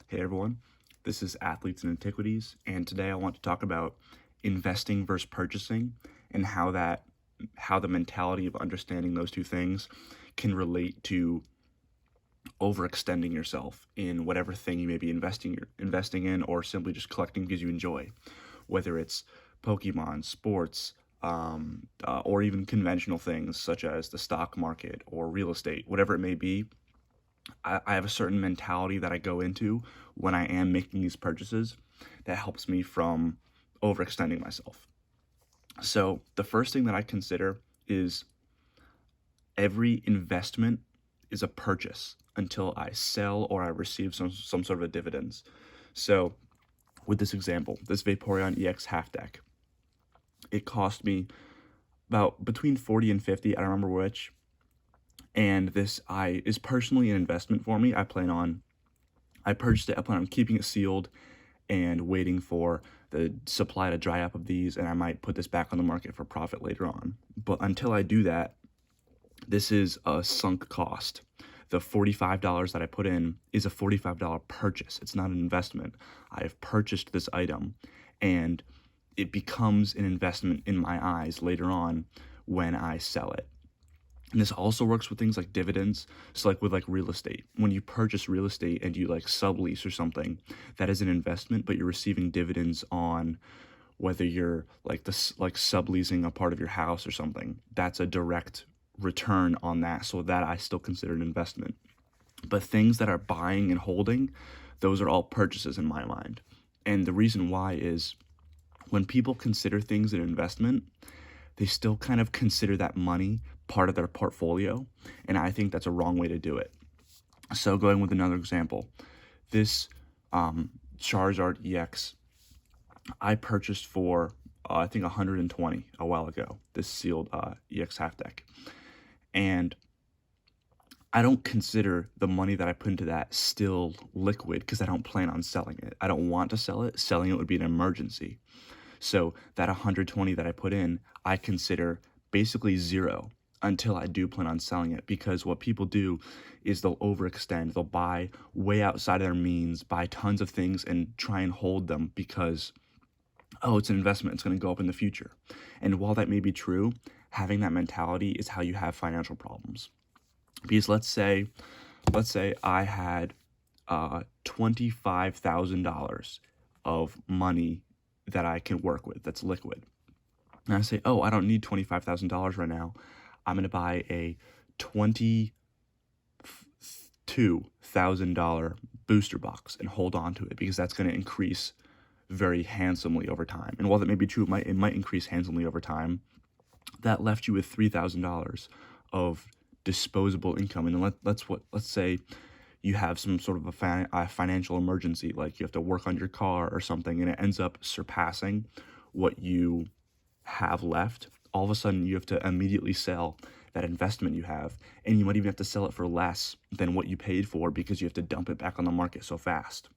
Hey everyone, this is Athletes and Antiquities, and today I want to talk about investing versus purchasing and how the mentality of understanding those two things can relate to overextending yourself in whatever thing you may be investing in or simply just collecting because you enjoy, whether it's Pokemon, sports, or even conventional things such as the stock market or real estate, whatever it may be. I have a certain mentality that I go into when I am making these purchases that helps me from overextending myself. So the first thing that I consider is every investment is a purchase until I sell or I receive some sort of a dividends. So with this example, this Vaporeon EX half deck, it cost me about between 40 and 50, I don't remember which. And this is personally an investment for me. I purchased it, I plan on keeping it sealed and waiting for the supply to dry up of these, and I might put this back on the market for profit later on. But until I do that, this is a sunk cost. The $45 that I put in is a $45 purchase. It's not an investment. I have purchased this item, and it becomes an investment in my eyes later on when I sell it. And this also works with things like dividends. So like with like real estate, when you purchase real estate and you like sublease or something, that is an investment, but you're receiving dividends on whether you're like subleasing a part of your house or something. That's a direct return on that. So that I still consider an investment. But things that are buying and holding, those are all purchases in my mind. And the reason why is when people consider things an investment, they still kind of consider that money part of their portfolio, and I think that's a wrong way to do it. So going with another example, this Charizard EX, I purchased for I think 120 a while ago, this sealed EX half deck, and I don't consider the money that I put into that still liquid because I don't plan on selling it. I don't want to sell it. Selling it would be an emergency. So that 120 that I put in, I consider basically zero until I do plan on selling it, because what people do is they'll overextend. They'll buy way outside of their means, buy tons of things and try and hold them because, oh, it's an investment, it's going to go up in the future. And while that may be true, having that mentality is how you have financial problems. Because let's say I had $25,000 of money that I can work with that's liquid. And I say, oh, I don't need $25,000 right now. I'm going to buy a $22,000 booster box and hold on to it because that's going to increase very handsomely over time. And while that may be true, it might increase handsomely over time. That left you with $3,000 of disposable income. And let's say you have some sort of a financial emergency, like you have to work on your car or something, and it ends up surpassing what you have left. All of a sudden, you have to immediately sell that investment you have, and you might even have to sell it for less than what you paid for because you have to dump it back on the market so fast.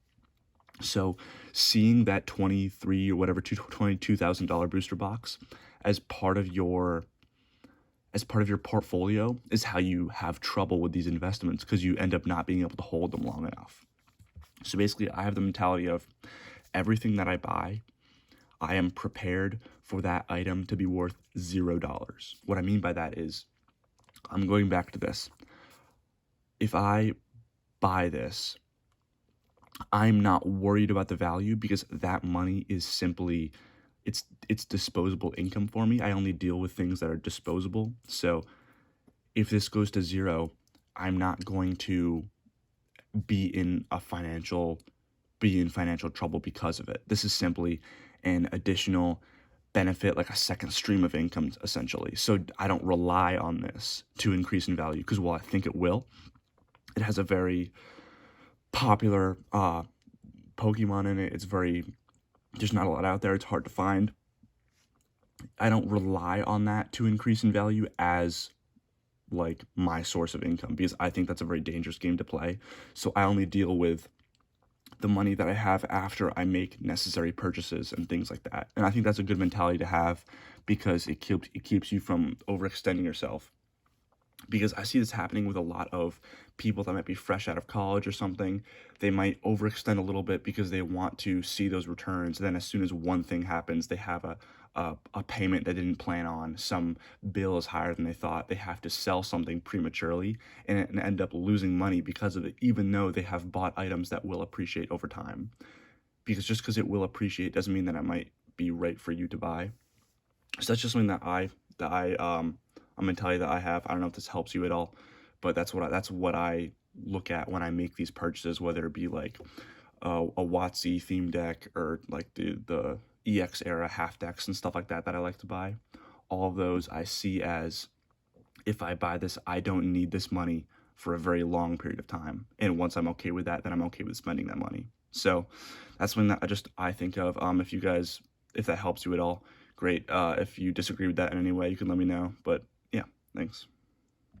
So seeing that 23 or whatever $22,000 booster box as part of your portfolio is how you have trouble with these investments, because you end up not being able to hold them long enough. So basically, I have the mentality of everything that I buy, I am prepared for that item to be worth $0. What I mean by that is, I'm going back to this. If I buy this, I'm not worried about the value because that money is simply, it's disposable income for me. I only deal with things that are disposable. So if this goes to zero, I'm not going to be in financial trouble because of it. This is simply an additional benefit, like a second stream of income, essentially. So I don't rely on this to increase in value, because while I think it will, it has a very popular Pokemon in it. There's not a lot out there. It's hard to find. I don't rely on that to increase in value as like my source of income, because I think that's a very dangerous game to play. So I only deal with the money that I have after I make necessary purchases and things like that. And I think that's a good mentality to have because it keeps you from overextending yourself. because I see this happening with a lot of people that might be fresh out of college or something. They might overextend a little bit because they want to see those returns. Then, as soon as one thing happens, they have a payment they didn't plan on. Some bill is higher than they thought. They have to sell something prematurely and end up losing money because of it, even though they have bought items that will appreciate over time. Because just because it will appreciate doesn't mean that it might be right for you to buy. So that's just something that I'm gonna tell you that I have. I don't know if this helps you at all, but that's what I look at when I make these purchases, whether it be like a WotC theme deck or like the EX era half decks and stuff like that that I like to buy. All of those I see as, if I buy this, I don't need this money for a very long period of time. And once I'm okay with that, then I'm okay with spending that money. So that's when I think of. If that helps you at all, great. If you disagree with that in any way, you can let me know. But yeah, thanks.